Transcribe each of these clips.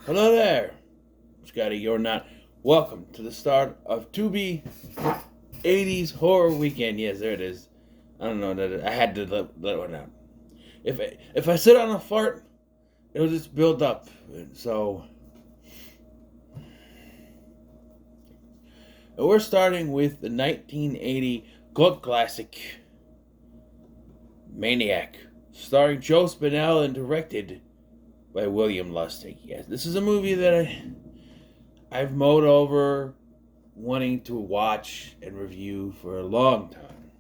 Hello there, Scotty. You're not welcome to the start of Tubi 80's horror weekend. Yes, there it is. I don't know that I had to let one out. If I sit on a fart, it'll just build up. So we're starting with the 1980 cult classic Maniac, starring Joe Spinell and directed by William Lustig. Yes, this is a movie that I've mowed over wanting to watch and review for a long time.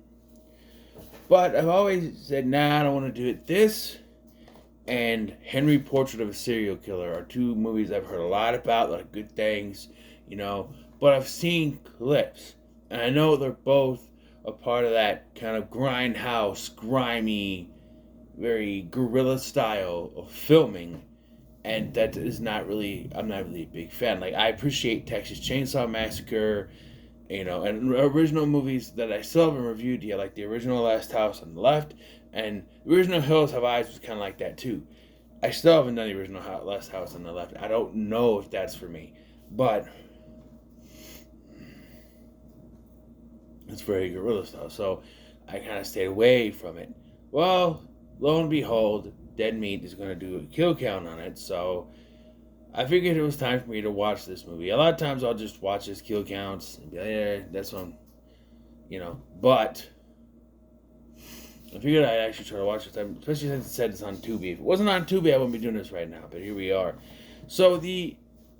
But I've always said, nah, I don't want to do it. This and Henry Portrait of a Serial Killer are two movies I've heard a lot about, a lot of good things, but I've seen clips. And I know they're both a part of that kind of grindhouse, grimy, very guerrilla style of filming, and that is not really, I'm not really a big fan. Like, I appreciate Texas Chainsaw Massacre, and original movies that I still haven't reviewed yet, like the original Last House on the Left, and the original Hills Have Eyes was kind of like that too. I still haven't done the original Last House on the Left. I don't know if that's for me, but it's very guerrilla style, so I kind of stayed away from it. Well, lo and behold, Dead Meat is going to do a kill count on it, so I figured it was time for me to watch this movie. A lot of times I'll just watch his kill counts and be like, yeah, that's one, but I figured I'd actually try to watch this time, especially since it said it's on Tubi. If it wasn't on Tubi, I wouldn't be doing this right now, but here we are. So the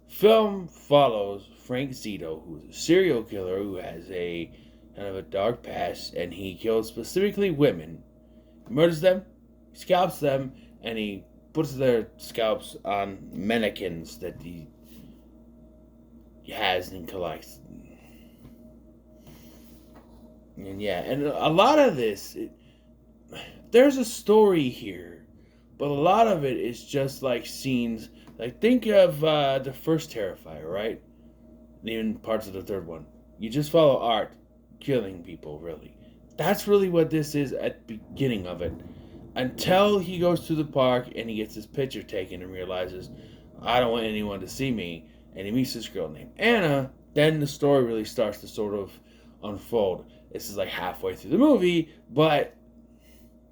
film follows Frank Zito, who is a serial killer who has a kind of a dark past, and he kills specifically women. He murders them, scalps them, and he puts their scalps on mannequins that he has and collects. And a lot of this, there's a story here, but a lot of it is just like scenes. Like, think of the first Terrifier, right? And even parts of the third one. You just follow Art killing people, really. That's really what this is at the beginning of it. Until he goes to the park and he gets his picture taken and realizes, I don't want anyone to see me, and he meets this girl named Anna, then the story really starts to sort of unfold. This is like halfway through the movie, but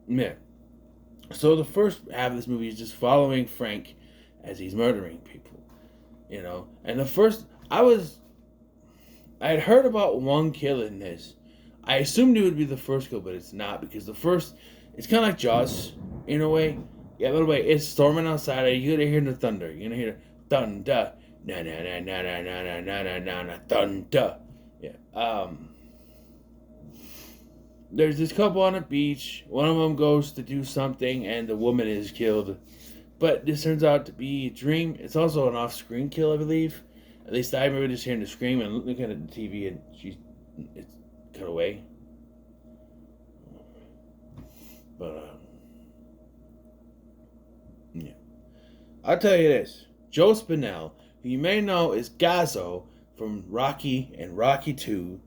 yeah. So the first half of this movie is just following Frank as he's murdering people, And the first, I had heard about one kill in this. I assumed it would be the first kill, but it's not, because the first, it's kind of like Jaws, in a way. Yeah, by the way, it's storming outside. You're going to hear the thunder. You're going to hear thunder. Na na na na na na na na na na thunder. Yeah. There's this couple on a beach. One of them goes to do something, and the woman is killed. But this turns out to be a dream. It's also an off-screen kill, I believe. At least I remember just hearing the scream and looking at the TV, and it's cut away. But, yeah. I'll tell you this. Joe Spinell, who you may know is Gazzo from Rocky and Rocky 2.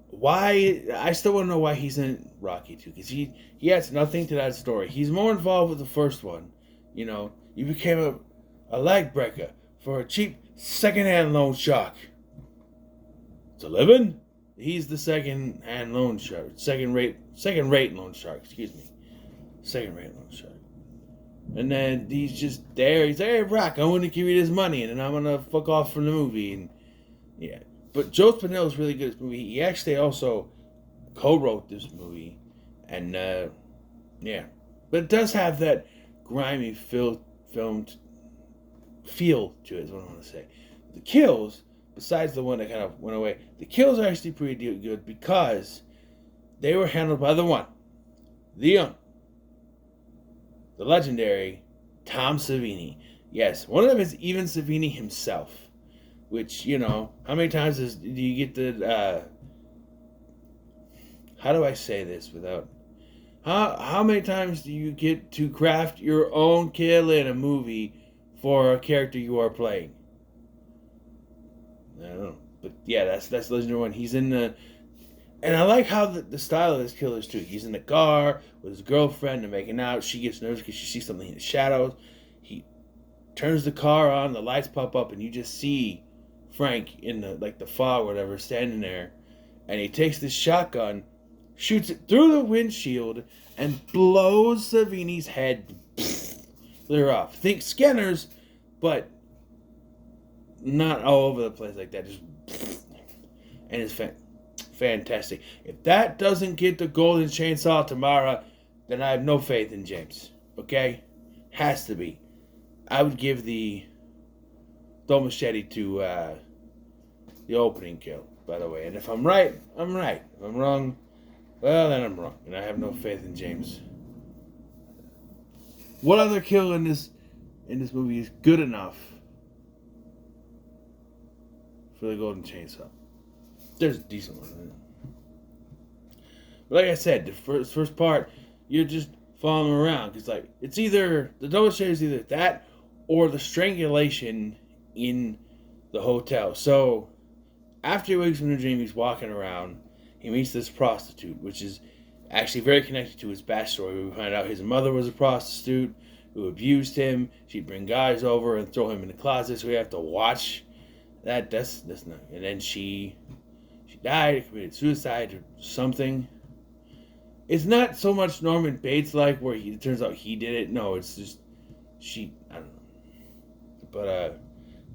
Why? I still want to know why he's in Rocky 2. Because he adds nothing to that story. He's more involved with the first one. You became a leg breaker for a cheap second-hand loan shark. It's a living? He's the second-hand loan shark. Second-rate loan shark, excuse me. Second-rate loan shark. And then he's just there. He's like, hey, Rock, I want to give you this money, and then I'm going to fuck off from the movie. And yeah. But Joe Spinell is really good at this movie. He actually also co-wrote this movie. And, yeah. But it does have that grimy filmed feel to it, is what I want to say. The kills, besides the one that kind of went away, the kills are actually pretty good because they were handled by the legendary Tom Savini. Yes, one of them is even Savini himself, which, how many times do you get the, how do I say this without, how many times do you get to craft your own kill in a movie for a character you are playing? I don't know. But yeah, that's legendary one. He's in the, and I like how the style of this killer is too. He's in the car with his girlfriend and making out. She gets nervous because she sees something in the shadows. He turns the car on, the lights pop up, and you just see Frank in the fog or whatever standing there, and he takes this shotgun, shoots it through the windshield, and blows Savini's head clear off. Think Scanners, but not all over the place like that. Just and it's fantastic. If that doesn't get the golden chainsaw tomorrow, then I have no faith in James. Okay, has to be. I would give the machete to the opening kill, by the way. And if I'm right, I'm right. If I'm wrong, well, then I'm wrong. And I have no faith in James. What other kill in this movie is good enough for the golden chainsaw? There's a decent one. But like I said, the first part, you're just following him around. Because it's either, the double shade is either that or the strangulation in the hotel. So, after he wakes from the dream, he's walking around. He meets this prostitute, which is actually very connected to his backstory. We find out his mother was a prostitute who abused him. She'd bring guys over and throw him in the closet, so we have to watch that. That's not. And then she died, committed suicide or something. It's not so much Norman Bates like where it turns out he did it. No, it's just I don't know. But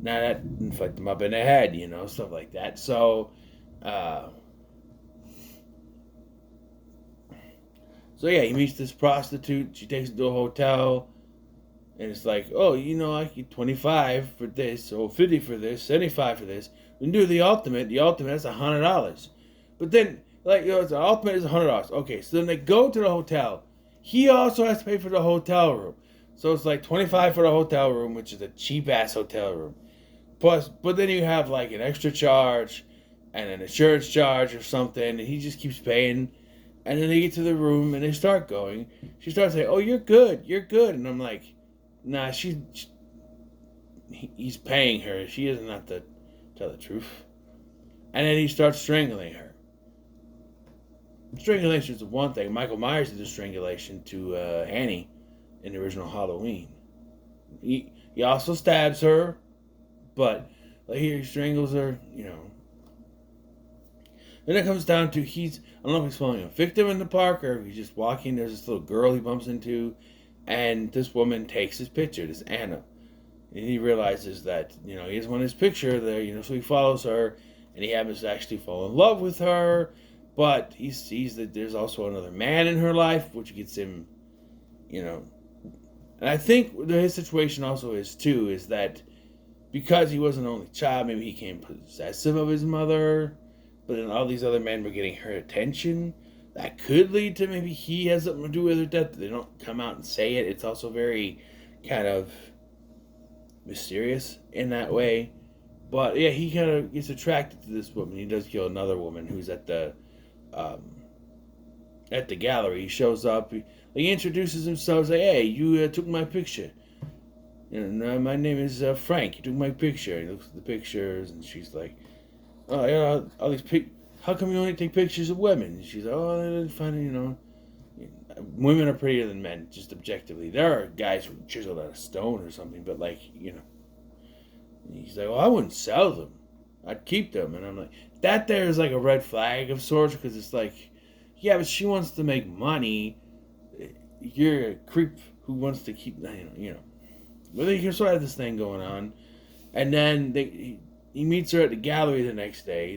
now that fucked him up in the head, stuff like that. So yeah, he meets this prostitute. She takes him to a hotel, and it's like, oh, I get 25 for this, or 50 for this, 75 for this. We can do the ultimate. The ultimate is $100. But then, the ultimate is $100. Okay, so then they go to the hotel. He also has to pay for the hotel room. So it's like 25 for the hotel room, which is a cheap ass hotel room. But then you have an extra charge and an insurance charge or something, and he just keeps paying. And then they get to the room and they start going. She starts saying, "Oh, you're good, and I'm like, "Nah, he's paying her. She doesn't have to tell the truth." And then he starts strangling her. Strangulation is one thing. Michael Myers did the strangulation to Annie in the original Halloween. He also stabs her, but here he strangles her, Then it comes down to I don't know if he's following a victim in the park or if he's just walking. There's this little girl he bumps into, and this woman takes his picture, this Anna. And he realizes that, he doesn't want his picture there, so he follows her, and he happens to actually fall in love with her, but he sees that there's also another man in her life, which gets him, And I think his situation also is that because he was an only child, maybe he became possessive of his mother, but then all these other men were getting her attention. That could lead to maybe he has something to do with her death. They don't come out and say it. It's also very kind of mysterious in that way. But yeah, he kind of gets attracted to this woman. He does kill another woman who's at the gallery. He shows up. He introduces himself. Like, "Hey, you took my picture. My name is Frank. You took my picture." He looks at the pictures, and she's like, "Oh, yeah, all these how come you only take pictures of women?" And she's like, "Oh, I didn't find women are prettier than men, just objectively. There are guys who chiseled out of stone or something, but He's like, "Well, I wouldn't sell them. I'd keep them." And I'm like, that there is a red flag of sorts, because it's like, yeah, but she wants to make money. You're a creep who wants to keep, But they sort of have this thing going on. And then he meets her at the gallery the next day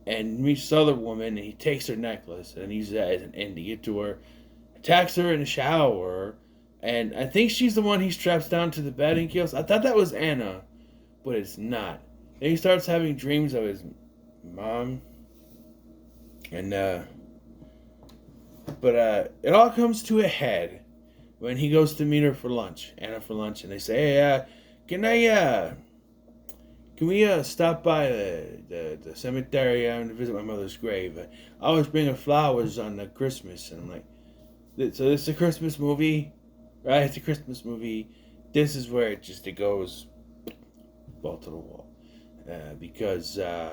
and meets this other woman, and he takes her necklace and uses that as an end to get to her, attacks her in the shower, and I think she's the one he straps down to the bed and kills. I thought that was Anna, but it's not. Then he starts having dreams of his mom, and it all comes to a head when he goes to meet her for lunch, Anna for lunch, and they say, "Hey, can we stop by the cemetery? I want to visit my mother's grave. I always bring her flowers on Christmas." And I'm like, so this is a Christmas movie, right? It's a Christmas movie. This is where it goes ball to the wall. Because I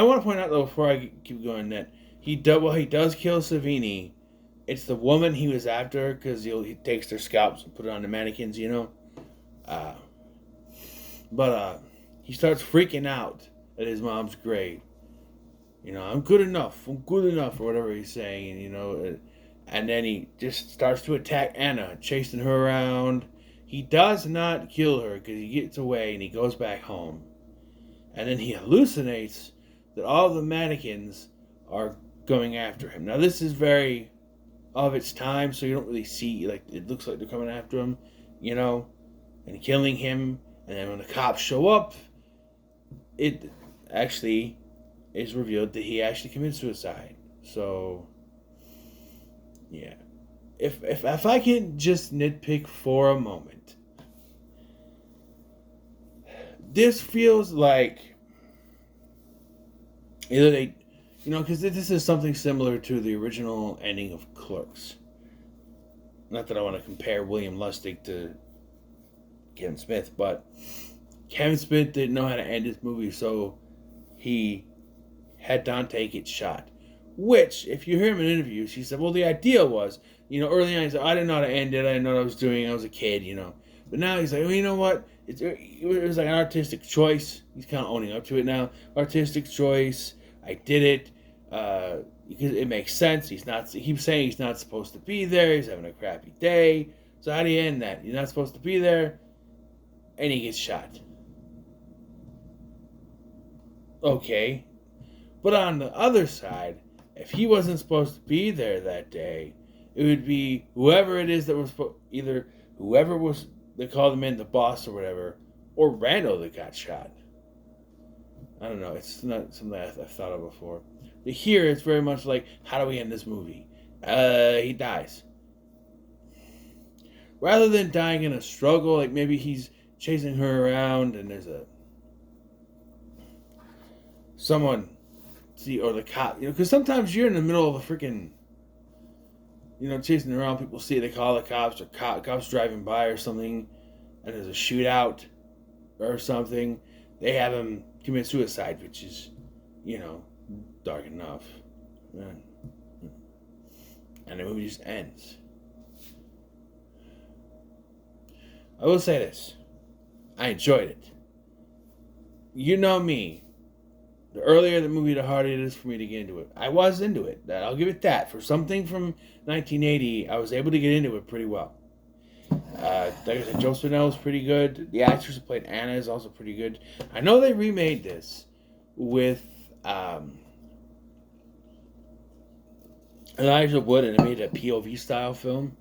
want to point out, though, before I keep going, that he does kill Savini it's the woman he was after because he takes their scalps and put it on the mannequins, you know. Uh, but he starts freaking out at his mom's grave. You know, I'm good enough, or whatever he's saying, and, you know, and then he just starts to attack Anna, chasing her around. He does not kill her because he gets away and he goes back home. And then he hallucinates that all the mannequins are going after him. Now, this is very of its time, so you don't really see, like, it looks like they're coming after him, you know, and killing him. And then when the cops show up, it actually is revealed that he actually committed suicide. So, yeah. If I can just nitpick for a moment, this feels like either they, you know, because this is something similar to the original ending of Clerks. Not that I want to compare William Lustig to Kevin Smith, but Kevin Smith didn't know how to end his movie, so he had Dante get shot. Which, if you hear him in interviews, he said, well, the idea was, you know, early on, he said, I didn't know how to end it. I didn't know what I was doing. I was a kid, you know. But now he's like, well, you know what? It was like an artistic choice. He's kind of owning up to it now. Artistic choice. I did it because it makes sense. He keeps saying he's not supposed to be there. He's having a crappy day. So how do you end that? You're not supposed to be there, and he gets shot. Okay. But on the other side, if he wasn't supposed to be there that day, it would be whoever it is that was either whoever was, they called him in, the boss or whatever, or Randall that got shot. I don't know. It's not something I've thought of before. But here, it's very much like, how do we end this movie? He dies. Rather than dying in a struggle, like maybe he's chasing her around and there's someone, see, or the cop, you know, because sometimes you're in the middle of a freaking, you know, chasing around, people see, they call the cops, or cops driving by or something, and there's a shootout or something, they have him commit suicide, which is, you know, dark enough. And the movie just ends. I will say this. I enjoyed it. You know me. The earlier the movie, the harder it is for me to get into it. I was into it. I'll give it that. For something from 1980, I was able to get into it pretty well. Like I said, Joe Spinell is pretty good. The actress who played Anna is also pretty good. I know they remade this with Elijah Wood, and they made a POV style film.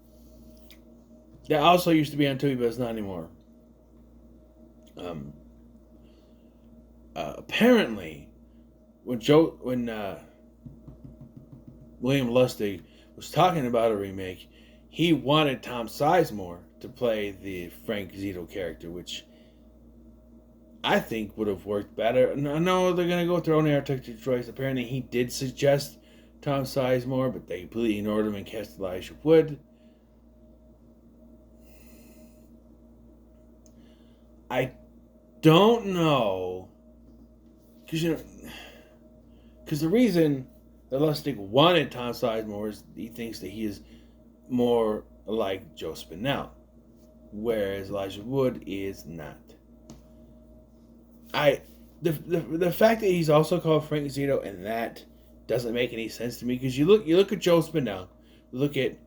That also used to be on Tubi, but it's not anymore. Apparently, when William Lustig was talking about a remake, he wanted Tom Sizemore to play the Frank Zito character, which I think would have worked better. I know they're going to go with their own artistic choice. Apparently, he did suggest Tom Sizemore, but they completely ignored him and cast Elijah Wood. I don't know, because the reason that Lustig wanted Tom Sizemore is he thinks that he is more like Joe Spinell, whereas Elijah Wood is not. The fact that he's also called Frank Zito and that doesn't make any sense to me, because you look at Joe Spinell, look at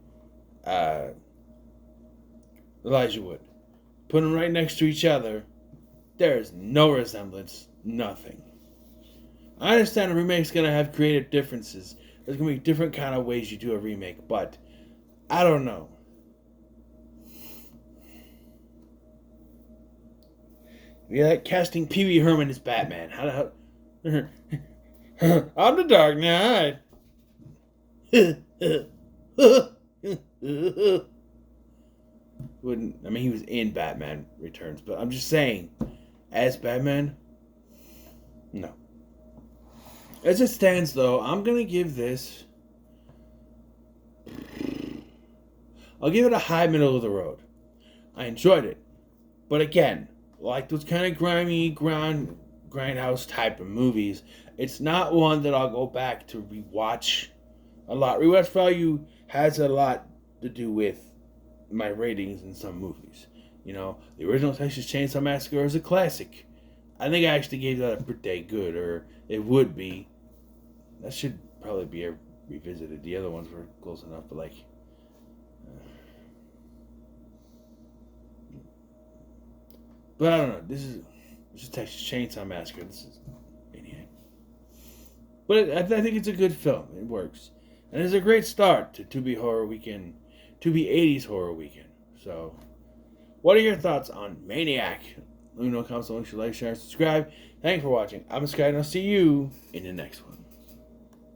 Elijah Wood, put them right next to each other, there is no resemblance, nothing. I understand a remake's going to have creative differences. There's going to be different kind of ways you do a remake, but I don't know. Yeah, like casting Pee Wee Herman as Batman. How I'm the Dark Knight. Wouldn't, I mean, he was in Batman Returns, but I'm just saying, as Batman, no. As it stands, though, I'm gonna give this, I'll give it a high middle of the road. I enjoyed it, but again, like those kind of grimy grindhouse type of movies, it's not one that I'll go back to rewatch a lot. Rewatch value has a lot to do with my ratings in some movies. You know, the original Texas Chainsaw Massacre is a classic. I think I actually gave that a pretty good, or it would be. That should probably be revisited. The other ones were close enough, but like, but I don't know. This is Texas Chainsaw Massacre. This is Maniac. But I think it's a good film. It works, and it's a great start to Tubi Horror Weekend, Tubi 80's Horror Weekend. So, what are your thoughts on Maniac? Let me know in the comments below. Like, share, and subscribe. Thanks for watching. I'm Sky, and I'll see you in the next one.